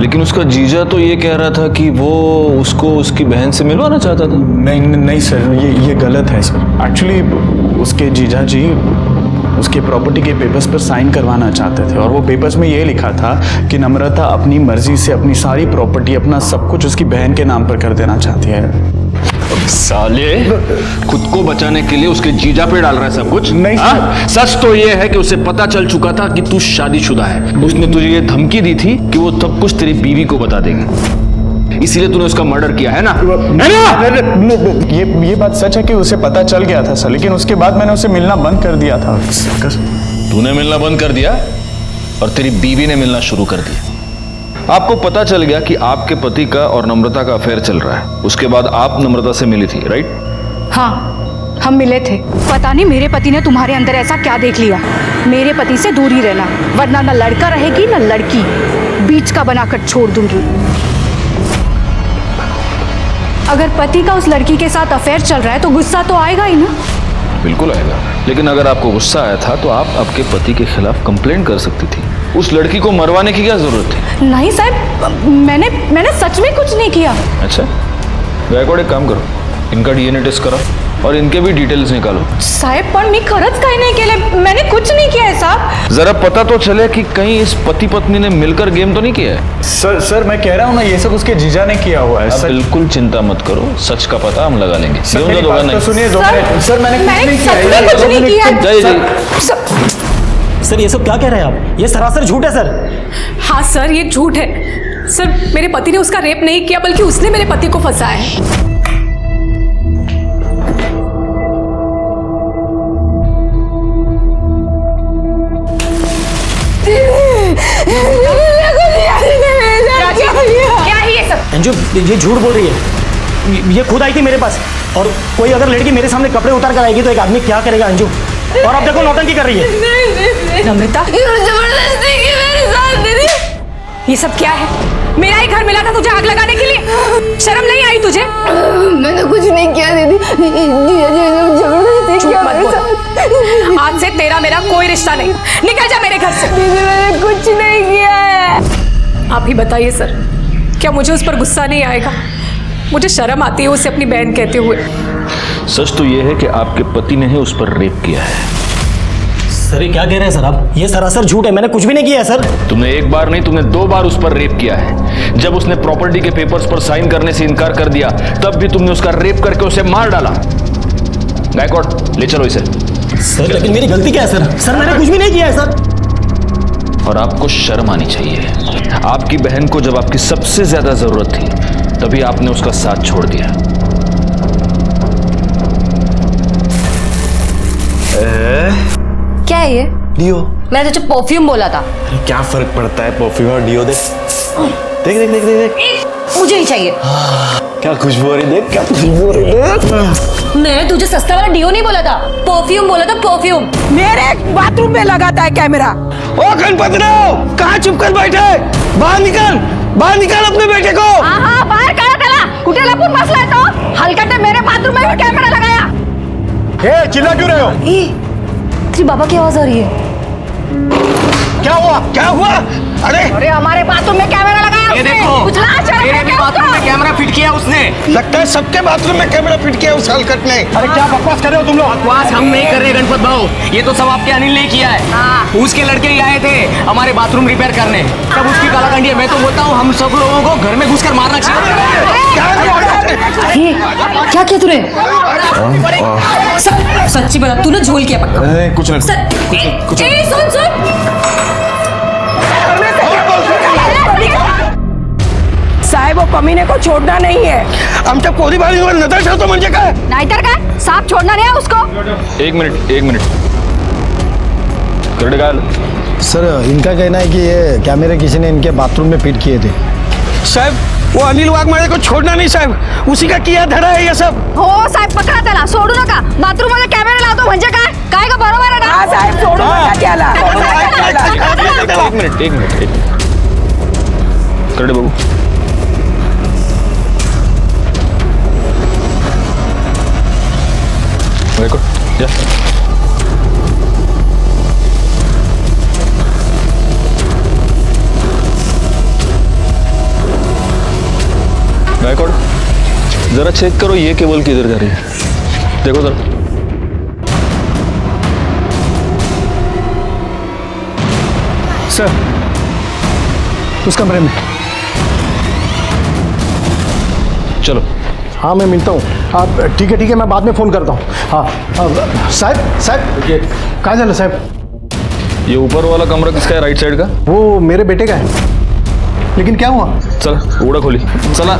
लेकिन उसका जीजा तो ये कह रहा था कि वो उसको उसकी बहन से मिलवाना चाहता था। नहीं सर, ये गलत है सर। एक्चुअली उसके जीजा जी उसके प्रॉपर्टी के पेपर्स पर साइन करवाना चाहते थे और वो पेपर्स में ये लिखा था कि नम्रता अपनी मर्जी से अपनी सारी प्रॉपर्टी, अपना सब कुछ उसकी बहन के नाम पर कर देना चाहती है। साले, खुद को बचाने के लिए उसके जीजा पे डाल रहा है सब कुछ। नहीं सच तो ये है कि उसे पता चल चुका था कि तू शादीशुदा है। उसने तुझे ये धमकी दी थी कि वो सब कुछ तेरी बीवी को बता देगी, इसीलिए तूने उसका मर्डर किया है ना? ये बात सच है कि उसे पता चल गया था सर, लेकिन उसके बाद मैंने उसे मिलना बंद कर दिया था। तूने मिलना बंद कर दिया और तेरी बीवी ने मिलना शुरू कर दिया। आपको पता चल गया कि आपके पति का और नम्रता का अफेयर चल रहा है। उसके बाद आप नम्रता से मिली थी, राइट? हाँ, हम मिले थे। पता नहीं मेरे पति ने तुम्हारे अंदर ऐसा क्या देख लिया। मेरे पति से दूर ही रहना, वरना ना लड़का रहेगी ना लड़की, बीच का बनाकर छोड़ दूंगी। अगर पति का उस लड़की के साथ अफेयर चल रहा है तो गुस्सा तो आएगा ही ना। बिल्कुल आएगा, लेकिन अगर आपको गुस्सा आया था तो आप आपके पति के खिलाफ कंप्लेंट कर सकती थी। उस लड़की को मरवाने की क्या जरूरत थी? नहीं साहब, मैंने सच में कुछ नहीं किया। अच्छा, गायकवाड एक काम करो, इनका डीएनए टेस्ट कराओ और इनके भी डिटेल्स निकालो। साहब पण मी खरंच काही नहीं केलं, मैंने कुछ नहीं किया है साहब। जरा पता तो चले कि कहीं इस पति पत्नी ने मिलकर गेम तो नहीं किया है। सर मैं कह रहा हूँ ना, ये सब उसके जीजा ने किया हुआ है। बिल्कुल चिंता मत करो, सच का पता हम लगा लेंगे। सर मैंने कुछ नहीं किया। सर ये सब क्या कह रहे हैं आप? ये सरासर झूठ है सर। हाँ सर, ये झूठ है सर। मेरे पति ने उसका रेप नहीं किया, बल्कि उसने मेरे पति को फंसाया है। क्या है ये सब? अंजू, ये झूठ बोल रही है। ये खुद आई थी मेरे पास, और कोई अगर लड़की मेरे सामने कपड़े उतार कर आएगी तो एक आदमी क्या करेगा अंजू? और अब देखो नौटंकी कर रही है। नम्रता, जबरदस्ती की मेरे साथ दीदी। ये सब क्या है? मेरा ही घर मिला था तुझे आग लगाने के लिए, शर्म नहीं आई तुझे? मैंने कुछ नहीं किया दीदी, जबरदस्ती किया मेरे साथ। आज से तेरा मेरा कोई रिश्ता नहीं, निकल जा मेरे घर से। दीदी मैंने कुछ नहीं किया है। आप ही बताइए सर, क्या मुझे उस पर गुस्सा नहीं आएगा? मुझे शर्म आती है उसे अपनी बहन कहते हुए। सच तो यह है कि आपके पति ने ही उस पर रेप किया है। सर ये क्या कह रहे हैं सर आप? ये सरासर झूठ है, मैंने कुछ भी नहीं किया है सर। तुमने एक बार नहीं, तुमने 2 बार उस पर रेप किया है। जब उसने प्रॉपर्टी के पेपर्स पर साइन करने से इनकार कर दिया, तब भी तुमने उसका रेप करके उसे मार डाला। गायकवाड, ले चलो इसे। सर लेकिन मेरी गलती क्या है सर? सर मैंने कुछ भी नहीं किया है सर। और आपको शर्म आनी चाहिए। आपकी बहन को जब आपकी सबसे ज्यादा जरूरत थी, तभी आपने उसका साथ छोड़ दिया। क्या है ये? डियो। मैंने तुझे परफ्यूम बोला था। क्या फर्क पड़ता है परफ्यूम और डियो? देख देख देख देख देख। मुझे नहीं चाहिए। क्या खुशबू हो रही, देख क्या खुशबू हो रही, देख। मैंने तुझे सस्ता वाला डियो नहीं बोला था, परफ्यूम बोला था, परफ्यूम। मेरे बाथरूम में लगाता है कैमरा। ओ गणपतराव, कहाँ चुप कर बैठे? बाहर निकाल अपने बेटे को। हाँ बाहर करा त्याला, कुठे लपून बसलाय तो? हलकटे मेरे बाथरूम में भी कैमरा लगाया। हे, चिल्ला क्यों रहे हो? तेरी बाबा की आवाज आ रही है। क्या हुआ? अरे हमारे बाथरूम में कैमरा लगाया ये उसने। देखो, कुछ लाज शर्म मेरे है भी क्या बाथरूम में उसको? कैमरा फिट किया उसने। लगता है सबके बाथरूम में कैमरा फिट किया उस हलकट ने। अरे क्या बकवास कर रहे हो तुम लोग? बकवास हम नहीं कर रहे गणपत भाऊ, ये तो सब आपके अनिल ने किया है। उसके लड़के ही आए थे हमारे बाथरूम रिपेयर करने, तब उसकी कालाकंडी है। मैं तो बोलता हूँ हम सब लोगों को घर में घुसकर मारना चाहिए। क्या किया तूने? सच्ची बता, तूने झोल किया पक्का? कुछ नहीं। साहब वो कमीने को छोड़ना नहीं है. आमच्या पोरीबाळीवर नजर ठेवतो म्हणजे काय? नाहीतर काय सांप छोड़ना नहीं है उसको. एक मिनट करड़े का सर इनका कहना है कि ये कैमरे किसी ने इनके बाथरूम में फिट किए थे. साहब वो अनिल वाघमारे को छोड़ना नहीं साहब. उसी का किया धड़ा है ये सब. हो साहेब पकडा त्याला सोडू नका. बाथरूम मध्ये कॅमेरा लावतो म्हणजे काय काय का बरोबर आहे ना. हाँ साहब छोड़ो नका त्याला. एक मिनट करड़े बाबू देखो जा बैकवर्ड जरा चेक करो ये केबल किधर जा रही है. देखो जरा. सर उस कमरे में. चलो. हाँ मैं मिलता हूँ. आप ठीक है मैं बाद में फ़ोन करता हूँ. हाँ साहब काय झालं साहब? ये ऊपर वाला कमरा किसका है राइट साइड का? वो मेरे बेटे का है. लेकिन क्या हुआ? चला उड़ा खोली चला.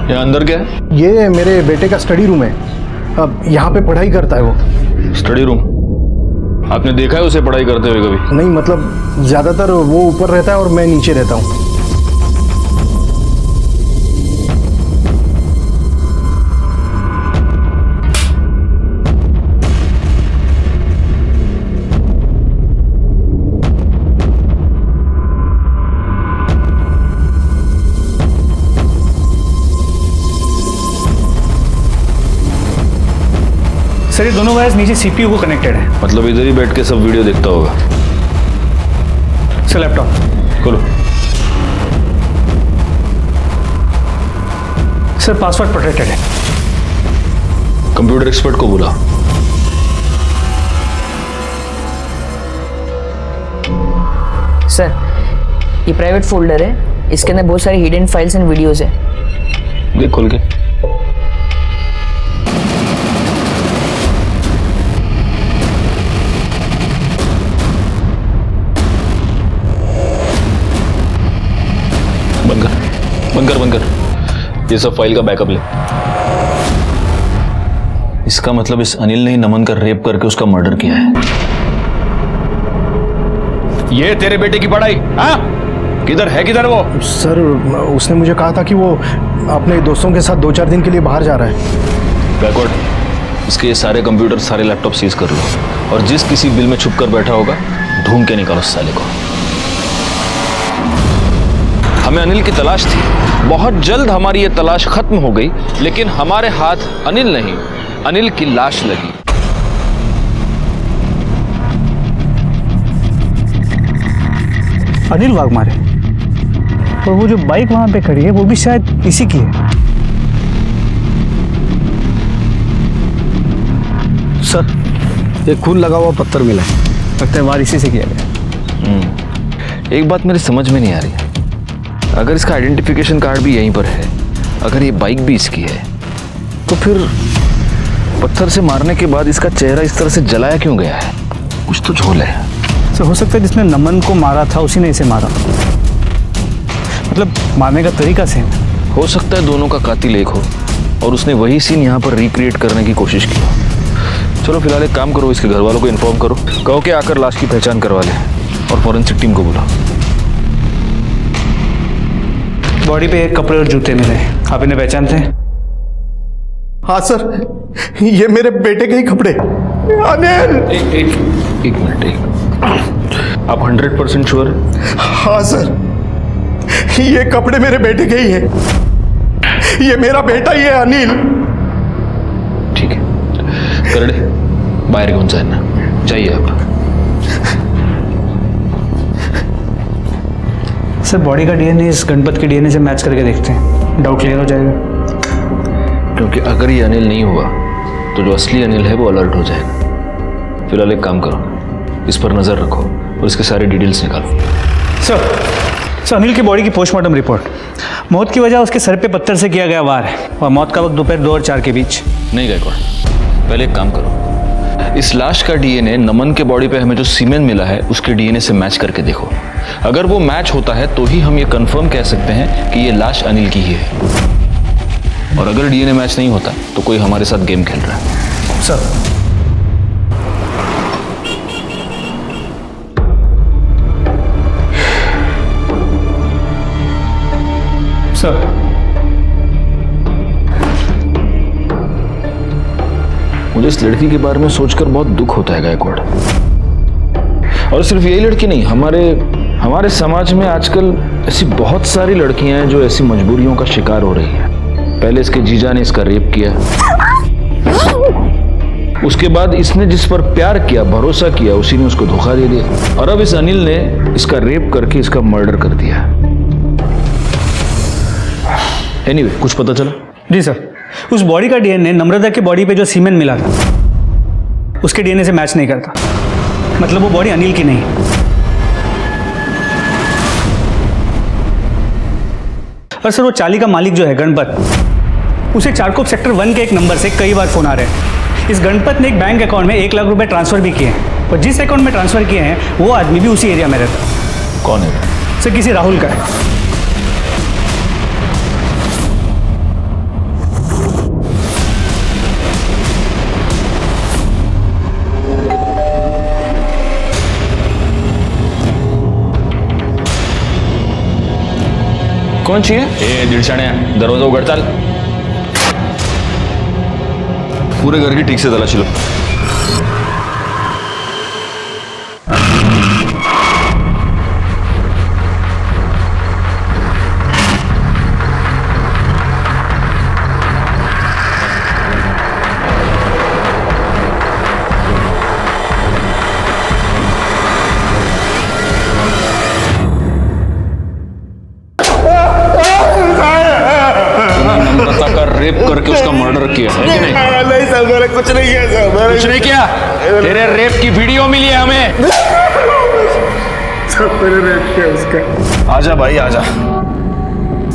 यहाँ अंदर क्या है? ये मेरे बेटे का स्टडी रूम है. अब यहाँ पे पढ़ाई करता है वो. Study room? आपने देखा है उसे पढ़ाई करते हुए कभी? नहीं मतलब ज़्यादातर वो ऊपर रहता है और मैं नीचे रहता हूँ. सर ये दोनों वायर्स नीचे सीपीयू को कनेक्टेड है. मतलब इधर ही बैठ के सब वीडियो देखता होगा. सर लैपटॉप खोलो. सर पासवर्ड प्रोटेक्टेड है. कंप्यूटर एक्सपर्ट को बुला. सर ये प्राइवेट फोल्डर है. इसके अंदर बहुत सारी हिडन फाइल्स एंड वीडियोस है. देख खोल के. बंद कर. ये सब फाइल का बैकअप ले. इसका मतलब इस अनिल ने ही नमन का रेप करके उसका मर्डर किया है. ये तेरे बेटे की पढ़ाई? हाँ किधर वो? सर उसने मुझे कहा था कि वो अपने दोस्तों के साथ 2-4 दिन के लिए बाहर जा रहा है. बैकवर्ड इसके ये सारे कंप्यूटर सारे लैपटॉप सीज कर लो और जिस किसी बिल में छुप कर बैठा होगा ढूंढ के निकालो साले को. हमें अनिल की तलाश थी. बहुत जल्द हमारी ये तलाश खत्म हो गई लेकिन हमारे हाथ अनिल नहीं अनिल की लाश लगी. अनिल वाघमारे. और वो जो बाइक वहां पे खड़ी है वो भी शायद इसी की है. सर एक खून लगा हुआ पत्थर मिला है. लगता है वार इसी से किया गया. एक बात मेरी समझ में नहीं आ रही है. अगर इसका आइडेंटिफिकेशन कार्ड भी यहीं पर है अगर ये बाइक भी इसकी है तो फिर पत्थर से मारने के बाद इसका चेहरा इस तरह से जलाया क्यों गया है? कुछ तो झोल है. सर हो सकता है जिसने नमन को मारा था उसी ने इसे मारा. मतलब मारने का तरीका सेम. हो सकता है दोनों का कातिल एक हो और उसने वही सीन यहाँ पर रिक्रिएट करने की कोशिश की. चलो फिलहाल एक काम करो. इसके घर वालों को इन्फॉर्म करो. कहो कि आकर लाश की पहचान करवा ले और फॉरेंसिक टीम को बुलाओ. बॉडी पे एक कपड़े और जूते मिले. आप इन्हें पहचानते हैं? हाँ सर ये मेरे बेटे के ही कपड़े. अनिल एक मिनट. आप 100% श्योर? हाँ सर ये कपड़े मेरे बेटे के ही है. ये मेरा बेटा ही है अनिल. ठीक है करड़े बाहर घेऊन जाना. जाइए आप. सर बॉडी का डीएनए इस गणपत के डीएनए से मैच करके देखते हैं. डाउट क्लियर हो जाएगा. क्योंकि अगर ये अनिल नहीं हुआ तो जो असली अनिल है वो अलर्ट हो जाएगा. फिलहाल एक काम करो. इस पर नजर रखो और इसके सारे डिटेल्स निकालो. सर सर अनिल की बॉडी की पोस्टमार्टम रिपोर्ट। मौत की वजह उसके सर पे पत्थर से किया गया वार है और मौत का वक्त दोपहर 2 और 4 के बीच। नहीं गायकवाड़, पहले एक काम करो, इस लाश का डीएनए नमन के बॉडी पे हमें जो सीमेन मिला है उसके डीएनए से मैच करके देखो। अगर वो मैच होता है तो ही हम ये कंफर्म कह सकते हैं कि ये लाश अनिल की ही है। और अगर डीएनए मैच नहीं होता तो कोई हमारे साथ गेम खेल रहा है। सर सर मुझे इस लड़की के बारे में सोचकर बहुत दुख होता है गायकवाड़। और सिर्फ यही लड़की नहीं, हमारे समाज में आजकल ऐसी बहुत सारी लड़कियां हैं जो ऐसी मजबूरियों का शिकार हो रही हैं। पहले इसके जीजा ने इसका रेप किया, उसके बाद इसने जिस पर प्यार किया, भरोसा किया, उसी ने उसको धोखा दे दिया। और अब इस अनिल ने इसका रेप करके इसका मर्डर कर दिया। एनीवे, कुछ पता चला? जी सर, उस बॉडी का डीएनए नम्रता की बॉडी पे जो सीमेन मिला था उसके डीएनए से मैच नहीं करता। मतलब वो बॉडी अनिल की नहीं है। और सर वो चाली का मालिक जो है गणपत, उसे चारकोप सेक्टर 1 के एक नंबर से कई बार फोन आ रहे हैं। इस गणपत ने एक बैंक अकाउंट में 1 लाख रुपए ट्रांसफर भी किए हैं और जिस अकाउंट में ट्रांसफर किए हैं वो आदमी भी उसी एरिया में रहता है। कौन है? सर किसी राहुल का है। कौन चाहिए? ए दिलशाने, दरवाजा उघड चाल। पूरे घर की ठीक से तलाशी लो। नम्रता का रेप करके उसका मर्डर किया है कि नहीं? नहीं सर, मैंने कुछ नहीं किया सर। कुछ नहीं किया? तेरे रेप की वीडियो मिली है हमें। सब मैंने रेप किया उसका। आजा भाई आजा,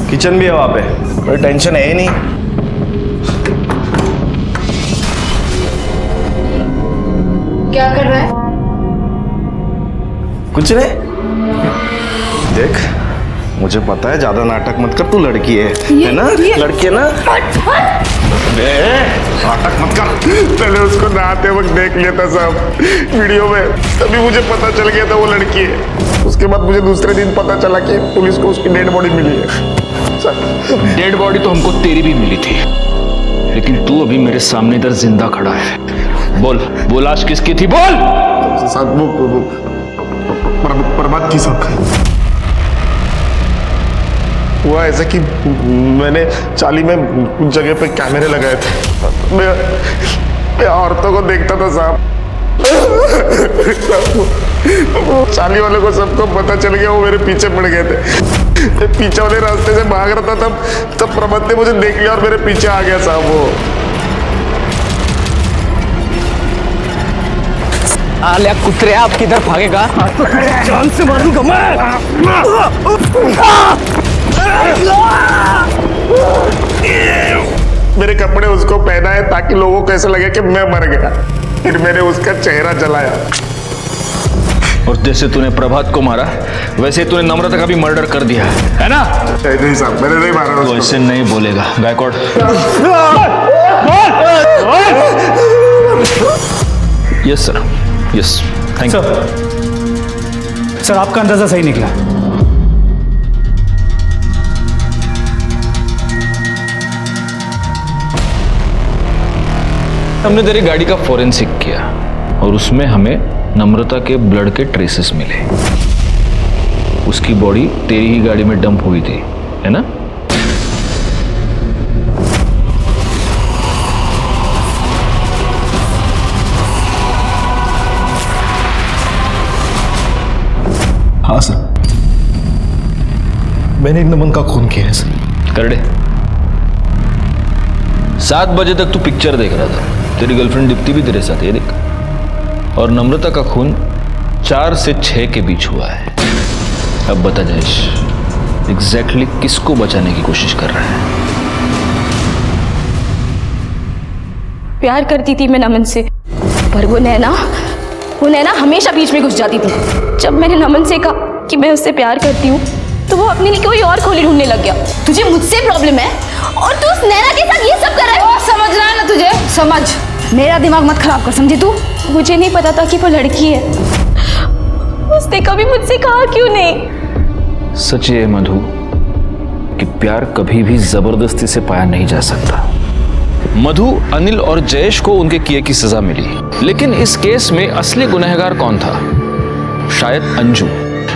किचन भी है वहां पे, कोई टेंशन है ही नहीं। क्या कर रहा है? कुछ नहीं, देख मुझे पता है, ज्यादा नाटक मत कर, तू लड़की है ना? लड़की है ना? नाटक मत कर। पहले उसको नहाते वक्त देख लिया था साहब वीडियो में, तभी मुझे पता चल गया था वो लड़की है। उसके बाद मुझे दूसरे दिन पता चला कि पुलिस को उसकी डेड बॉडी मिली है सर। डेड बॉडी तो हमको तेरी भी मिली थी, लेकिन तू अभी मेरे सामने इधर जिंदा खड़ा है। बोल, वो लाश किसकी थी? बोल। साहब वो प्रभात की साहब। हुआ ऐसा कि मैंने चाली में कुछ जगह पे कैमरे लगाए थे। मैं औरतों को देखता था साहब। वो चाली वाले को सबको पता चल गया, वो मेरे पीछे पड़ गए थे। पीछे वाले रास्ते से भाग रहा था, तब प्रभात ने मुझे देख लिया और मेरे पीछे आ गया साहब वो। आलिया कुतरे, आप किधर भागेगा? जान से मारूंगा मैं। मेरे कपड़े उसको पहना है ताकि लोगों को ऐसा लगे कि मैं मर गया। फिर मैंने उसका चेहरा जलाया। और जैसे तूने प्रभात को मारा वैसे तूने नम्रता का भी मर्डर कर दिया है ना? नहीं साहब, मैंने नहीं मारा। तो ऐसे नहीं बोलेगा Gaikwad. Yes sir, yes, thank you sir. आपका अंदाजा सही निकला। हमने तेरी गाड़ी का फोरेंसिक किया और उसमें हमें नम्रता के ब्लड के ट्रेसेस मिले। उसकी बॉडी तेरी ही गाड़ी में डंप हुई थी, है ना? हाँ सर, मैंने नमन का खून किया है सर। कर दे। 7 बजे तक तू पिक्चर देख रहा था, तेरी गर्लफ्रेंड दीप्ति भी तेरे साथ, ये देख। और नम्रता का खून 4 से 6 के बीच हुआ है। अब बता जयेश, एग्जैक्टली किसको बचाने की कोशिश कर रहा है? प्यार करती थी मैं नमन से, पर वो नैना हमेशा बीच में घुस जाती थी। जब मैंने नमन से कहा कि मैं उससे प्यार करती हूँ तो वो अपने लिए कोई और खोली ढूंढने लग गया। तुझे मुझसे प्रॉब्लम है और तू उस नैना के साथ ये सब कर रहा है। समझ रहा है ना तुझे? समझ, मेरा दिमाग मत खराब कर, समझी तू? मुझे नहीं पता था कि वो लड़की है। उसने कभी मुझसे कहा क्यों नहीं? सच ये मधु कि प्यार कभी भी जबरदस्ती से पाया नहीं जा सकता। मधु, अनिल और जयेश को उनके किए की सजा मिली, लेकिन इस केस में असली गुनहगार कौन था? शायद अंजू,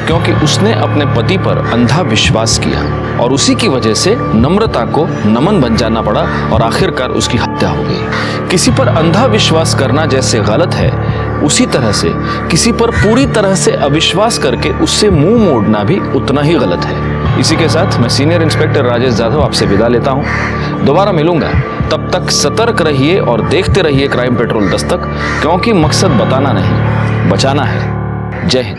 क्योंकि उसने अपने पति पर अंधा विश्वास किया और उसी की वजह से नम्रता को नमन बन जाना पड़ा और आखिरकार उसकी हत्या हो गई। किसी पर अंधा विश्वास करना जैसे गलत है, उसी तरह से किसी पर पूरी तरह से अविश्वास करके उससे मुंह मोड़ना भी उतना ही गलत है। इसी के साथ मैं सीनियर इंस्पेक्टर राजेश जाधव आपसे विदा लेता हूं। दोबारा मिलूंगा, तब तक सतर्क रहिए और देखते रहिए क्राइम पेट्रोल दस्तक, क्योंकि मकसद बताना नहीं, बचाना है। जय हिंद।